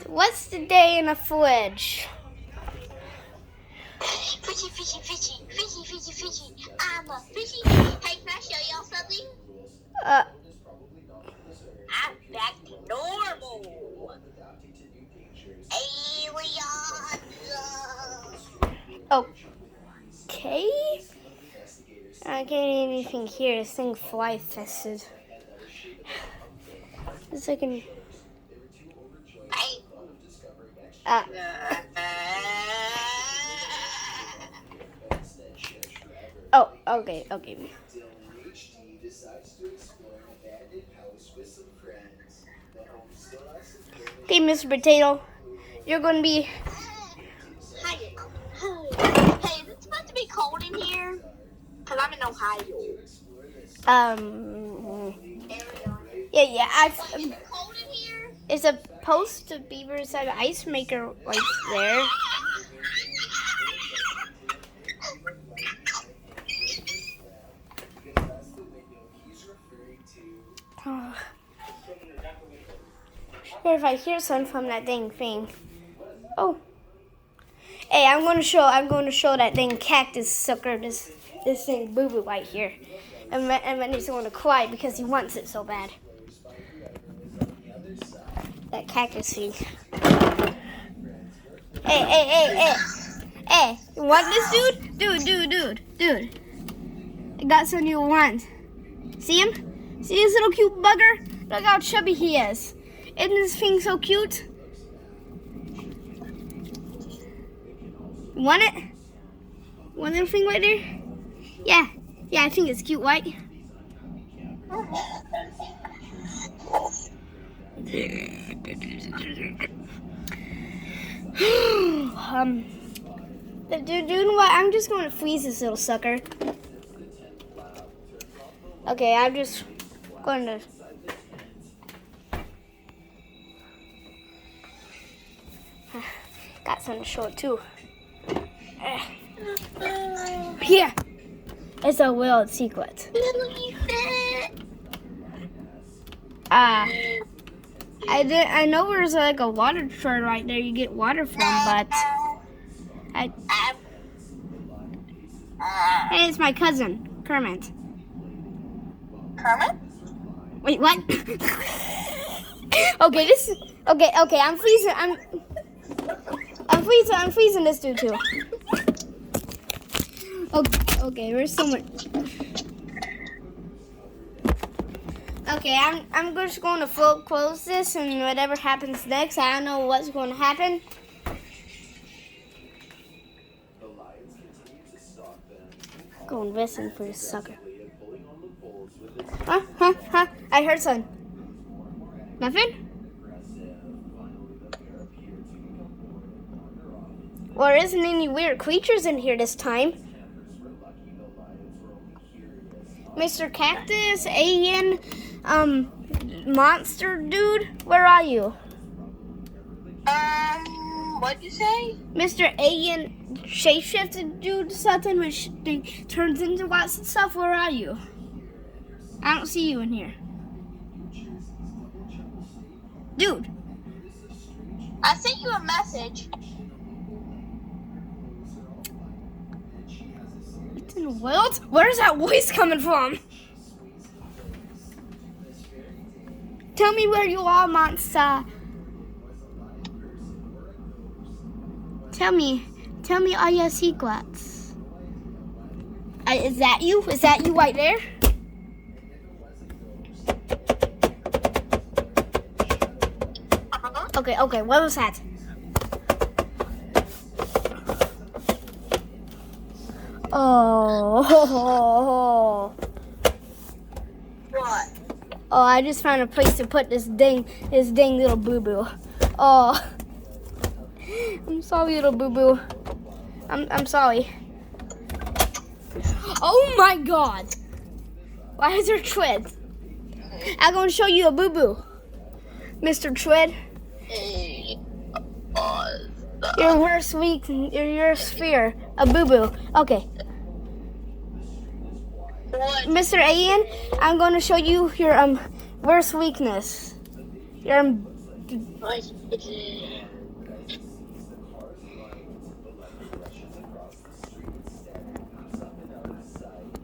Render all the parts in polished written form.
What's the day in a fridge? Fishy, fishy, fishy, fishy, fishy, fishy. I'm a fishy. Hey, can I show y'all something? I'm back to normal. Aliens. Okay. I can't anything here. This thing fly fested. It's like an. Oh, okay. Hey, Mr. Potato, you're gonna be. Hi. Hey, is it supposed to be cold in here? Because I'm in Ohio. Yeah. Is it cold in here? It's supposed to be beside an ice maker right there. Oh. Here, if I hear something from that dang thing. Oh. Hey, I'm going to show that dang cactus sucker this thing boo boo right here, and then he's going to cry because he wants it so bad. That cactus thing. Hey! You want this, dude? Dude! I got something you want. See him? See this little cute bugger? Look how chubby he is. Isn't this thing so cute? Want it? Want that thing right there? Yeah, I think it's cute, right? Dude, what? I'm just going to freeze this little sucker. Okay, I'm just going to. Got something to show it too. Here, it's a wild secret. I know there's like a water turn right there. You get water from, but hey, it's my cousin Kermit. Kermit? Wait, what? Okay. I'm freezing. I'm freezing this dude too. Okay, there's so much. Okay, I'm just going to close this, and whatever happens next, I don't know what's going to happen. Go and listen for this sucker. Huh? I heard something. Nothing? Well, there isn't any weird creatures in here this time. Mr. Cactus, alien, monster dude, where are you? What'd you say? Mr. Alien shapeshifted dude, something which turns into lots of stuff, where are you? I don't see you in here. Dude. I sent you a message. What in the world? Where's that voice coming from? Tell me where you are, monster. Tell me all your secrets. Is that you? Is that you right there? Okay, what was that? Oh. What? Oh, I just found a place to put this dang little boo-boo. Oh. I'm sorry, little boo-boo. I'm sorry. Oh my god. Why is there Twid? I'm gonna show you a boo-boo. Mr. Twid. Your worst fear. A boo-boo. Okay. What? Mr. Alien, I'm going to show you your worst weakness. Your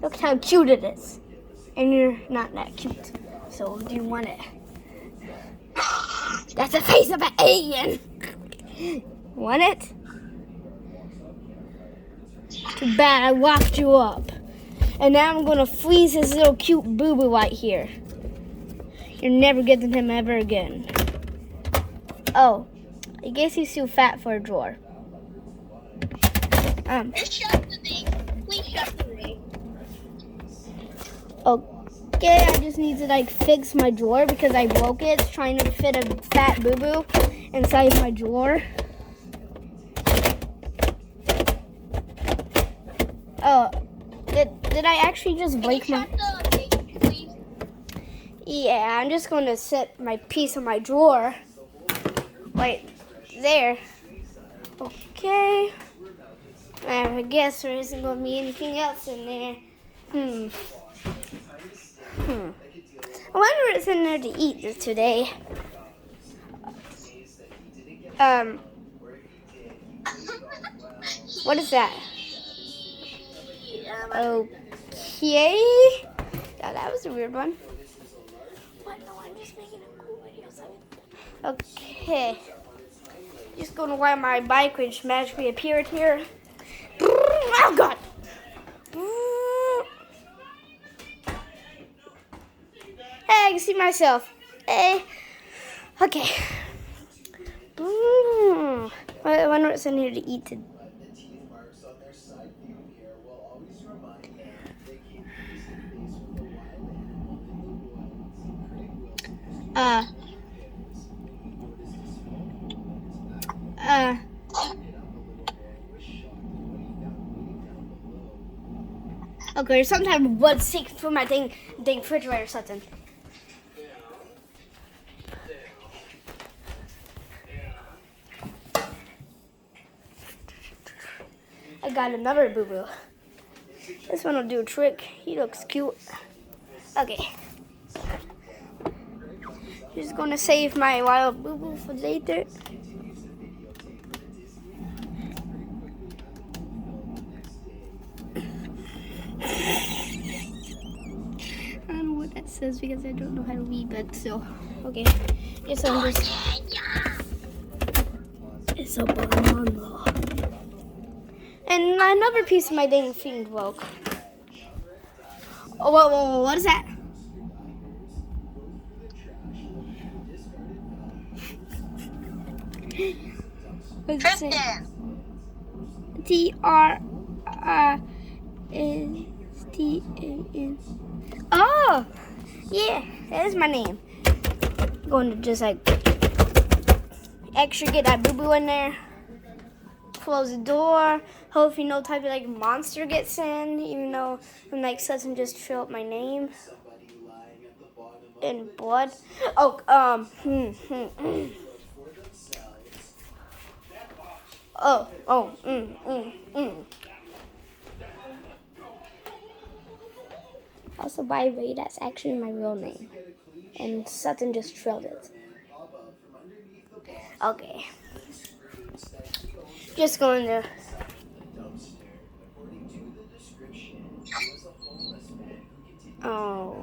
Look how cute it is. And you're not that cute. So do you want it? That's the face of an alien. Want it? Too bad I locked you up. And now I'm gonna freeze his little cute boo-boo right here. You're never getting him ever again. Oh, I guess he's too fat for a drawer. Just shut the thing. Please shut the thing. Okay, I just need to like fix my drawer because I broke it. It's trying to fit a fat boo-boo inside my drawer. Oh, did I actually just break my... Shut the thing, please. Yeah, I'm just going to set my piece of my drawer right there. Okay. I guess there isn't going to be anything else in there. I wonder what's in there to eat today. What is that? Okay. Yeah, that was a weird one. What? No, I'm just making a cool video. Okay. Just gonna ride my bike, which magically appeared here. Oh God! Hey, I can see myself. Hey. Okay. I wonder what's in here to eat today. Okay, there's some type of blood stick through my dang refrigerator or something. I got another boo-boo. This one will do a trick. He looks cute. Okay. Just gonna save my wild boo-boo for later. I don't know what that says because I don't know how to read, but so okay. Yes, I'm just. It's a banana. And another piece of my dang thing broke. Oh, whoa, what is that? What's it say? Tristan. Oh, yeah, that is my name. I'm going to just like extra get that boo-boo in there. Close the door. Hopefully no type of like monster gets in, even though I'm like doesn't just fill up my name in blood. Oh, Also, by the way, that's actually my real name, and Sutton just trilled it. Okay. Just going to. Oh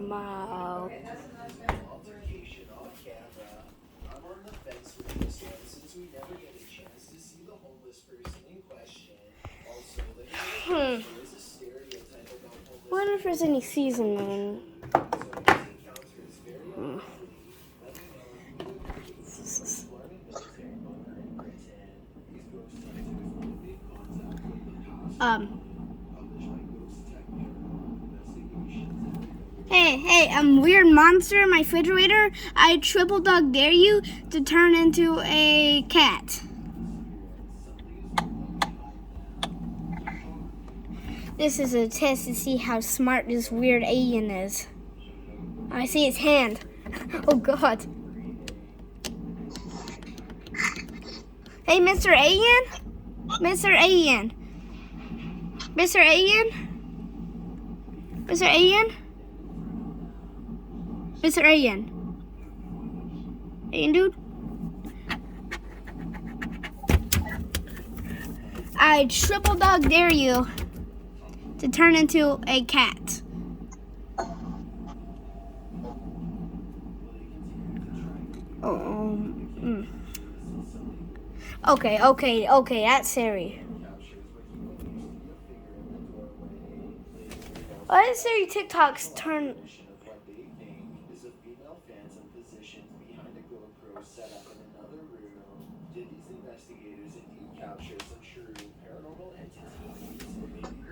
my. I wonder if there's any seasoning. Hey, weird monster in my refrigerator. I triple dog dare you to turn into a cat. This is a test to see how smart this weird alien is. I see his hand. Oh God. Hey, Mr. Alien? Mr. Alien? Mr. Alien? Mr. Alien? Mr. Alien? Alien dude. I triple dog dare you to turn into a cat. Okay, that's Siri. Why did Siri TikToks turn?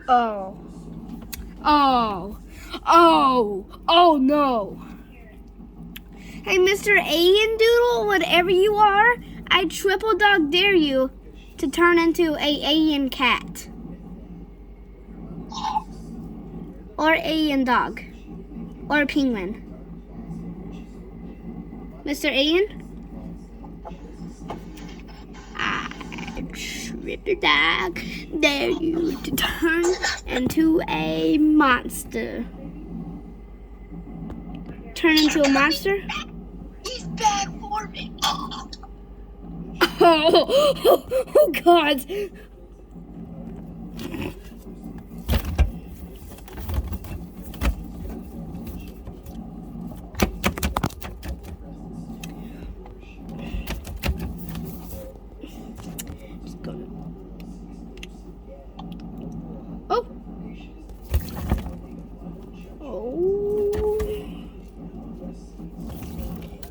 Oh no. Hey, Mr. Alien Doodle, whatever you are, I triple dog dare you to turn into a alien cat. Or alien dog. Or a penguin. Mr. Alien? I triple dog dare you to turn into a monster. Turn into a monster? He's bad for me. Oh God. Just gonna. Oh.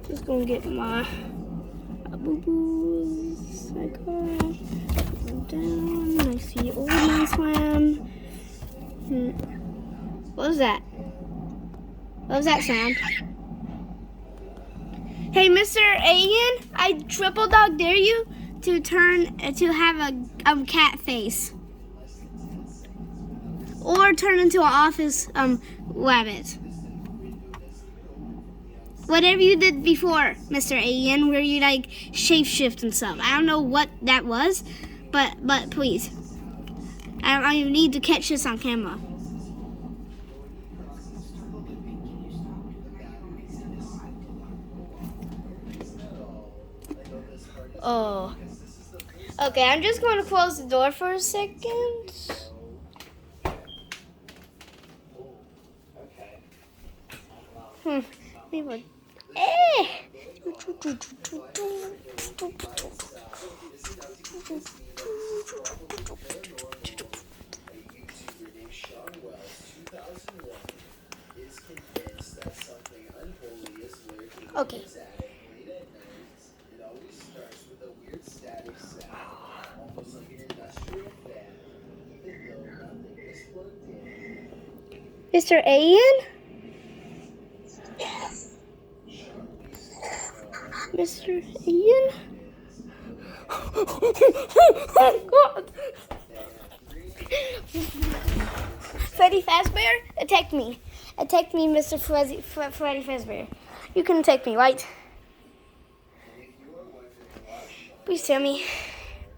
Just gonna get my boo-boos. I go down. I see old man slam. What was that? What was that sound? Hey, Mr. Alien, I triple dog dare you to have a cat face. Or turn into an office rabbit. Whatever you did before, Mr. Alien, where you like shapeshift and stuff. I don't know what that was, but please. I need to catch this on camera. Oh. Okay, I'm just going to close the door for a second. People. Okay. Mr. Alien? Mr. Alien? Oh God! Freddy Fazbear, attack me. Attack me, Mr. Freddy Fazbear. You can attack me, right? Please tell me.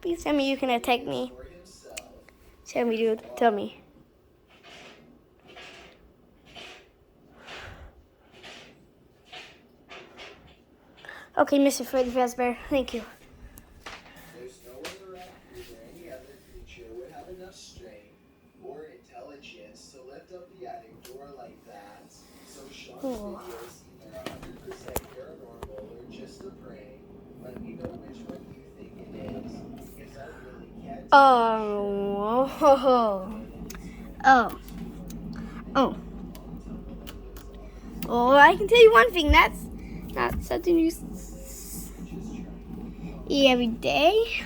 Please tell me you can attack me. Tell me, dude. Tell me. Okay, Mr. Freddy Fazbear. Thank you. There's no other actor or any other creature would have enough strength or intelligence to lift up the attic door like that. So Sean's video is either 100% paranormal or just a prank. Let me know which one you think it is, because I really can't. Oh, I can tell you one thing. That's not something you eat every day.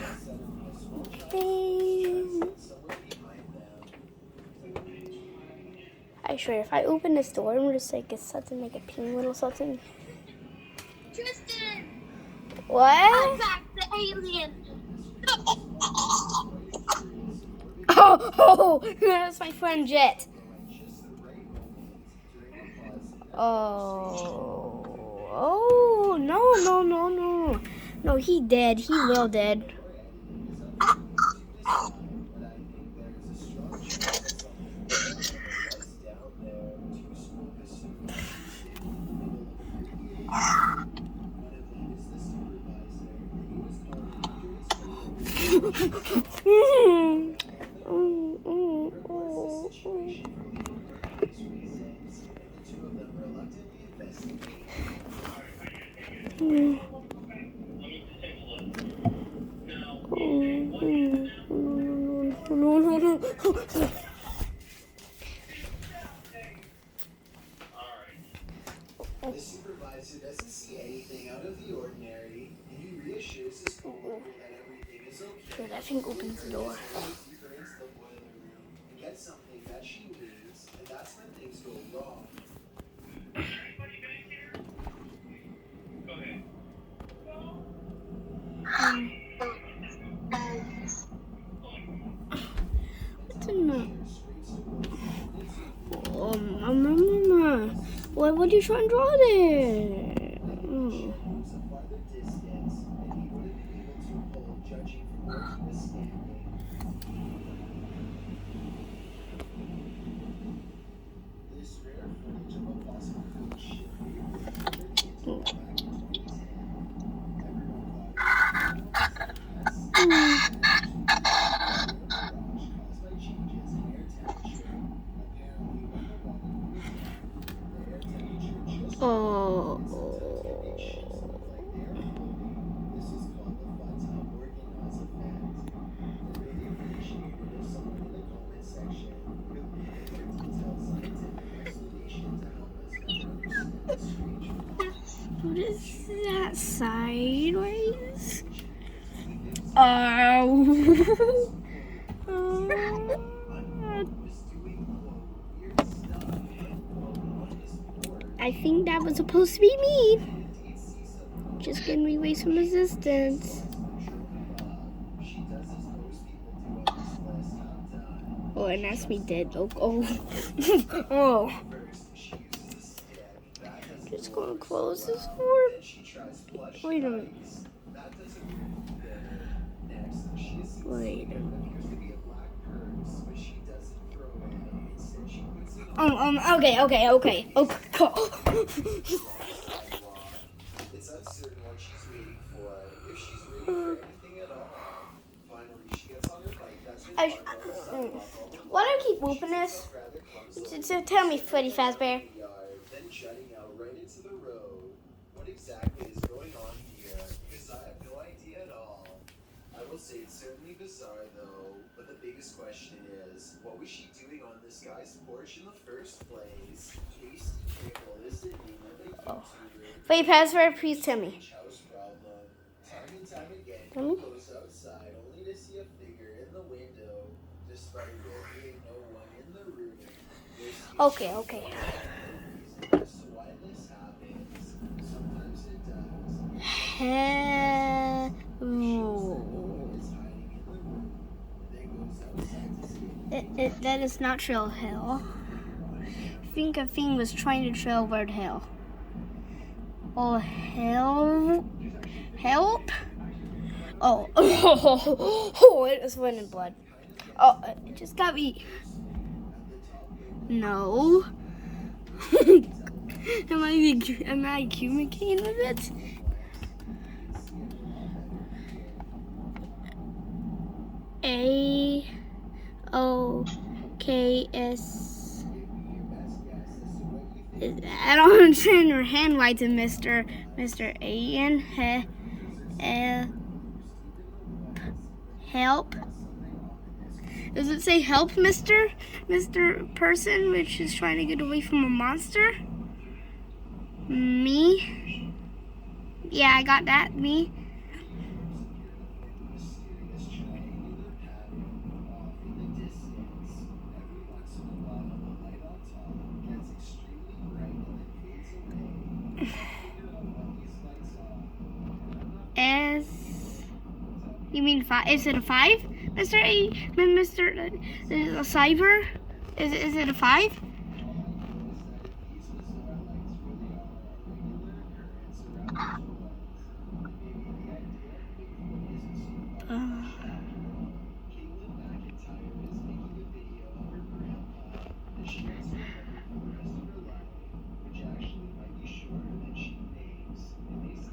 Okay. I swear, if I open this door and just like it's something like a penguin or something. Tristan! What? I'm back, the alien! Oh, that's my friend Jet. Oh, no. No, he dead. He will dead. The supervisor doesn't see anything out of the ordinary, and he reassures his coworker that everything is okay. Sure, that thing opens the door. He takes her into the boiler room and gets something that she needs, and that's when things go wrong. What's in the... What are you trying to draw there? Moves a farther distance than he would have been able to hold, judging from where he was standing. This rare footage of a possible cruise ship back in 2010. Everyone thought it was a mess. Caused by changes in air temperature. Apparently, when the water cools down, the air temperature just Oh. This is called the Fata-Morgana's effect. The radio appreciated if someone in the comment section could leave a more detailed scientific explanation to help us better understand this strange phenomenon. What is that sideways? I think that was supposed to be me. Just giving me away some resistance. She does as most people do on this list. Oh, and that's me dead. Oh, oh. First, she uses a stick. That doesn't Just work. gonna close this door. Then she tries flush Wait a minute. lights. That doesn't work either. Next, she sees Wait a what appears to be a black purse, but she doesn't throw it. Instead, she puts it on Okay. It's uncertain what she's waiting for, if she's waiting for anything at all. Finally, she gets on her bike. That's her buckle. Why do I keep whooping this? Rather clumsily So tell me, Freddy Fazbear. yard, then jutting out right into the road. What exactly is going on here? Because I have no idea at all. I will say it's certainly bizarre though, but the biggest question is, what was she doing on this guy's porch in the first place? Casey Pickle is the name of the YouTuber. Freddy Fazbear, please tell me. Huge house problem. Time and time again, Tell me. he goes outside only to see a figure in the window, despite there being no one in the room. There seems Okay. as to why this happens. Sometimes it does. Hell. Is hiding in the room. Then goes outside to see if That is not trail hell. I think a thing was trying to trail word hell. Oh, hell. Help? Oh. Oh, it was winning blood. Oh, it just got me. No. Am I communicating with it? A-O-K-S. I don't understand your hand writing, Mr. A-N. Help. Does it say help, Mr. Person, which is trying to get away from a monster? Me? Yeah, I got that. Me. mysterious triangular pattern off in the distance. Every once in a while, the light on top gets extremely bright and then fades away. Figure out what these lights are. You mean 5? Is it a 5, Mr. A? Mr. A cyber? Is it a 5?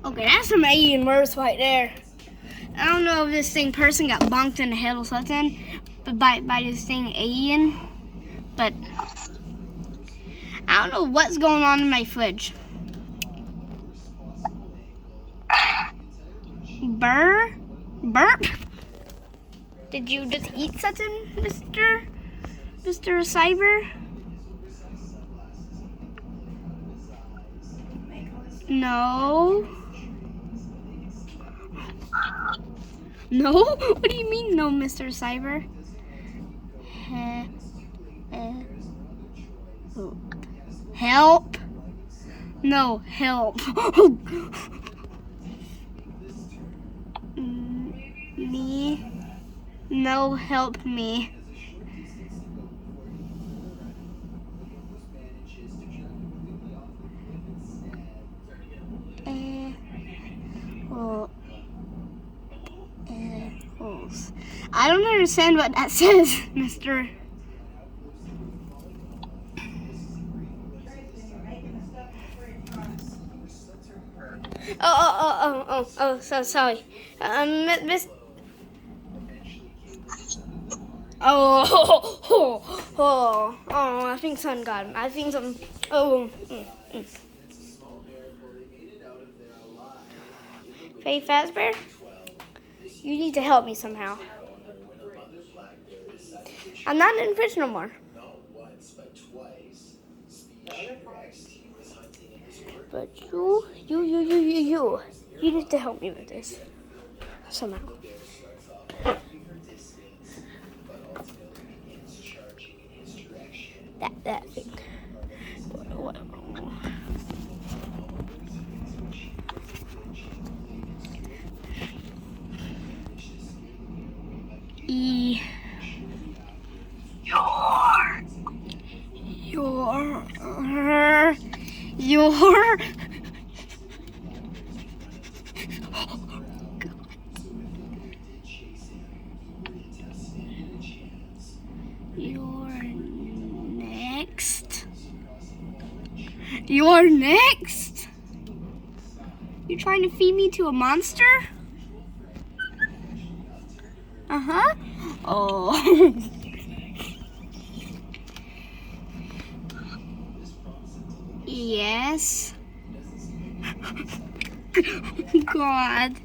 Okay, that's some alien words right there. I don't know if this person got bonked in the head or something, but by this alien. But I don't know what's going on in my fridge. Burp? Did you just eat something, Mr. Cyber? No. No? What do you mean, no, Mr. Cyber? Help. No, help. Me. No, help me. I don't understand what that says, Mr. Oh, so sorry. Miss. I think son got him. I think some. Faye Fazbear, you need to help me somehow. I'm not in the fridge no more. But you need to help me with this somehow. That thing. What? Your You're next? You trying to feed me to a monster? Uh-huh. Oh. Yes. God.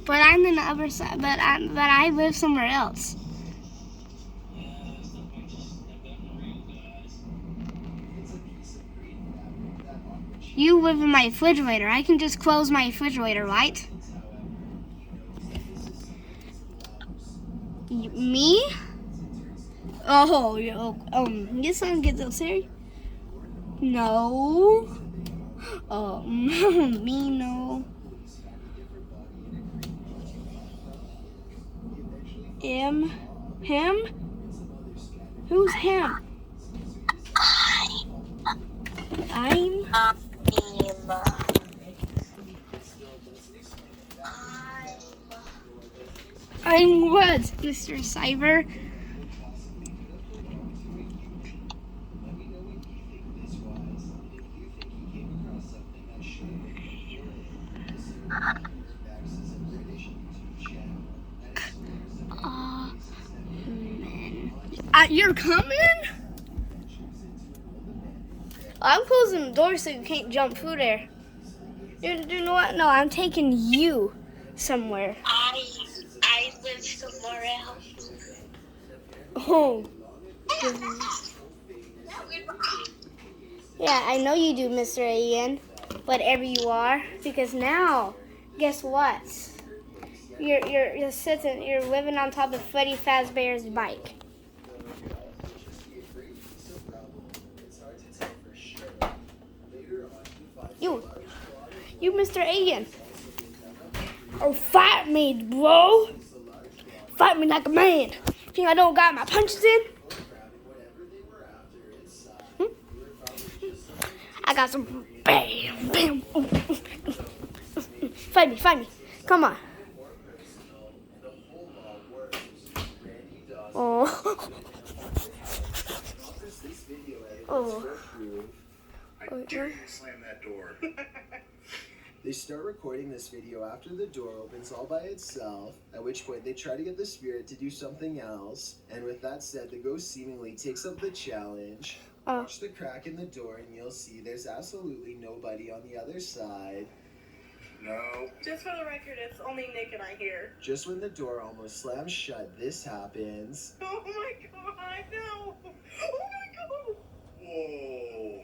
But I'm in the other side. But I live somewhere else. You live in my refrigerator. I can just close my refrigerator, right? Me? Oh, you son gets upset. No. Me no. Him? Who's him? I'm what, Mr. Cyber? You're coming? I'm closing the door so you can't jump through there. You know what? No, I'm taking you somewhere. I live somewhere else. Oh. Yeah, I know you do, Mr. Alien. Whatever you are. Because now, guess what? You're sitting, you're living on top of Freddy Fazbear's bike. You Mr. Alien. Oh, fight me, bro. Fight me like a man. Think I don't got my punches in? I got some bam. Fight me. Come on. Oh. I dare you to slam that door. They start recording this video after the door opens all by itself, at which point they try to get the spirit to do something else, and with that said, the ghost seemingly takes up the challenge. Watch the crack in the door and you'll see there's absolutely nobody on the other side. No. Just for the record, it's only Nick and I here. Just when the door almost slams shut, this happens. Oh my god, no! Oh my god! Whoa.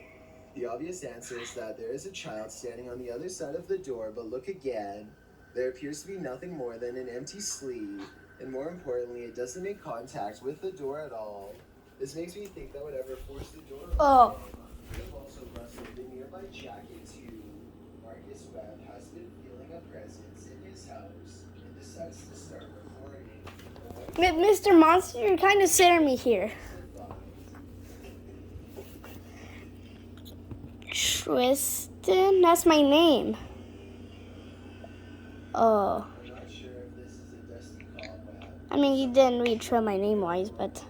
The obvious answer is that there is a child standing on the other side of the door, but look again. There appears to be nothing more than an empty sleeve, and more importantly, it doesn't make contact with the door at all. This makes me think that whatever forced the door open could have also rustled the nearby jacket too. Marcus Webb has been feeling a presence in his house and decides to start recording. Mr. Monster, you're kind of scaring me here. Tristan, that's my name. Oh. I'm not sure if this is a dusty cobweb. I mean, you didn't read through my name wise, but.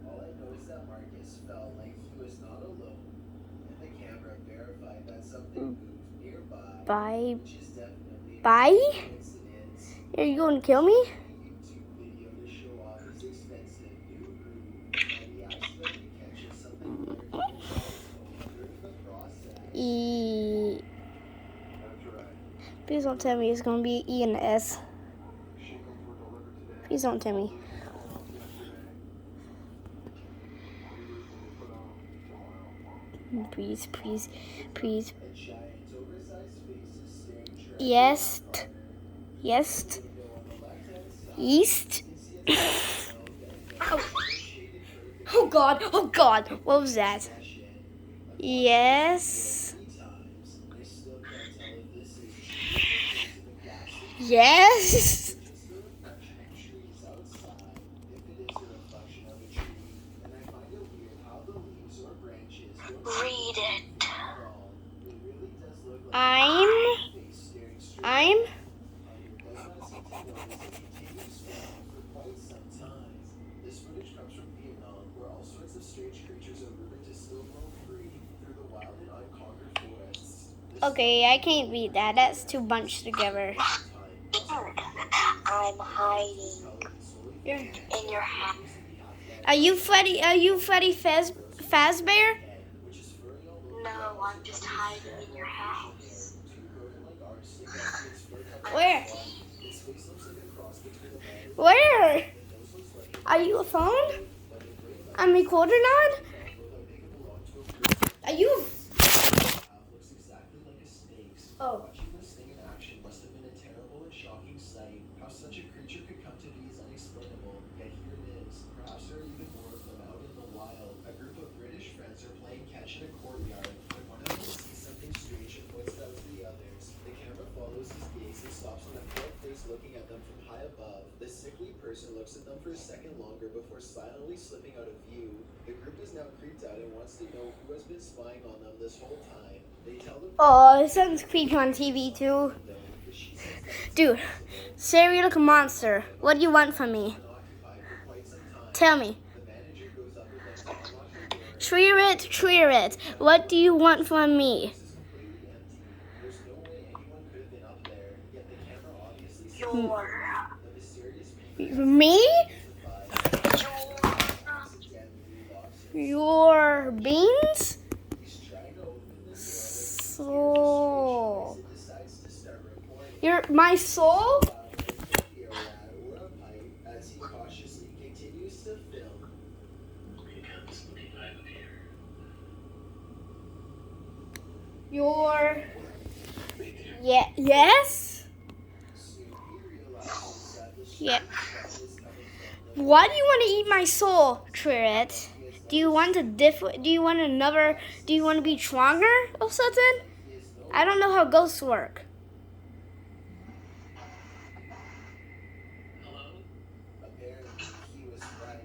All I know is that Marcus felt like he was not alone, and the camera verified that something moved nearby, Bye. which is definitely a Bye? coincidence. Are you going to kill me? YouTube video to show off his expensive new room, and he accidentally catches something lurking in his home during the process. Please don't tell me it's going to be E and S. Please don't tell me. Please, please, please. A giant, oversized face is staring directly Yes. at the corner. Yes. The window on the left-hand side, East. you can see a tiny Ow. shaded curve Oh God. Oh God. What was that? session. Yes. Three times. I still can't tell if this is true or the gas Yes. just a reflection of trees outside. If it is a reflection of a tree, then I find it weird how the leaves or branches don't Read it. at all. It really does look like I'm. a face staring straight I'm. does not seem to notice it continues filming for quite some time. This footage comes from Vietnam, where all sorts of strange creatures are rumored to still roam free through the wild and unconquered forests. This Okay, I can't read that. That's too bunched together. I'm hiding in your house. Are you Freddy? Are you Freddy Fazbear? No, I'm just hiding in your house. Where? Where? Are you a phone? I'm recording on? Are you? looks exactly like a snake's. Oh. Watching this thing in action must have been a terrible and shocking sight. How such a creature could come to be is unexplainable, yet here it is. Perhaps there are even more of them out in the wild. A group of British friends are playing catch in a courtyard when one of them sees something strange and points it out to the others. The camera follows his gaze and stops on a pale face looking at them from high above. The sickly person looks at them for a second longer before silently slipping out of view. The group is now creeped out and wants to know who has been spying on them this whole time. They tell them Oh, it sounds creepy on TV too. though, because she says that Dude, serial monster. What do you want from me? it's been occupied for quite some time. Tell me. The manager goes up and lets them unlock the door. Treat it. What do you want from me? This is completely empty. There's no way anyone could have been up there, yet the camera obviously sees the mysterious figure Me? accidentally locks it. Your beans? He's trying to open the door, Soul. but decides to start recording. You're my soul? Video or a pipe as he cautiously continues to film. Your. Yeah. Yes. Soon he realizes that the Yeah. sound is coming from the Why do you want to eat my soul, Trit? Do you want to Do you want another? Do you want to be stronger or something? I don't know how ghosts work. apparently he was right.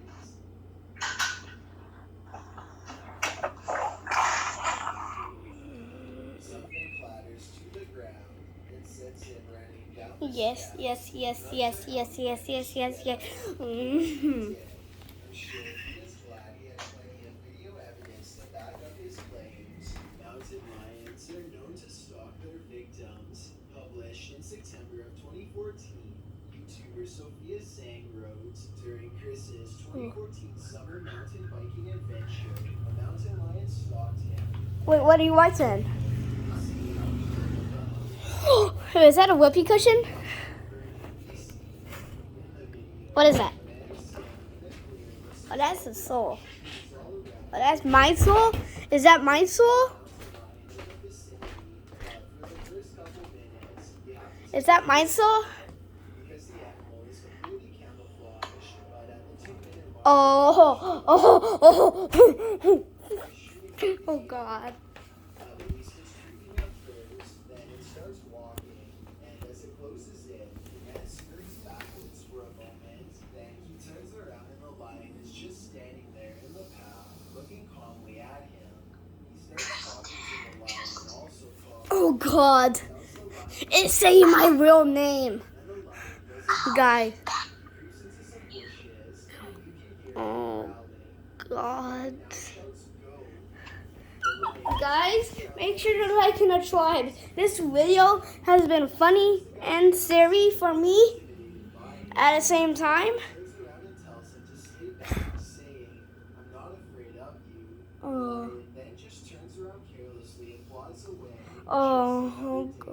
Something clatters to the ground and sends him running down the Yes. steps. Mhm. I'm sure he is glad he had plenty of video evidence to back up his claims. Mountain lions are known to stalk their victims, help Sang wrote, during Chris's 2014 summer mountain biking adventure, a mountain lion stalked him. Wait, what are you watching? Is that a whoopee cushion? What is that? Oh, that's a soul. Oh, that's my soul? Is that my soul? Is that my soul? Because the animal is completely camouflaged, but at the 2-minute mark, Oh God. the beast is creeping up first, then it starts walking, and as it closes in, the man scurries backwards for a moment, then he turns around and the lion is just standing there in the path, looking calmly at him. He starts talking to the lion and also calls Oh God. the lion, It's saying my real name. and the lion doesn't Guys. creeps into some bushes, and you can hear him Oh growling. God. Shouts go. Guys, make sure to like and subscribe. This video has been funny and scary for me at the same time. Turns around and tells him to stay back, saying, I'm not afraid of you. Oh, And then just turns around carelessly and flies away. oh God.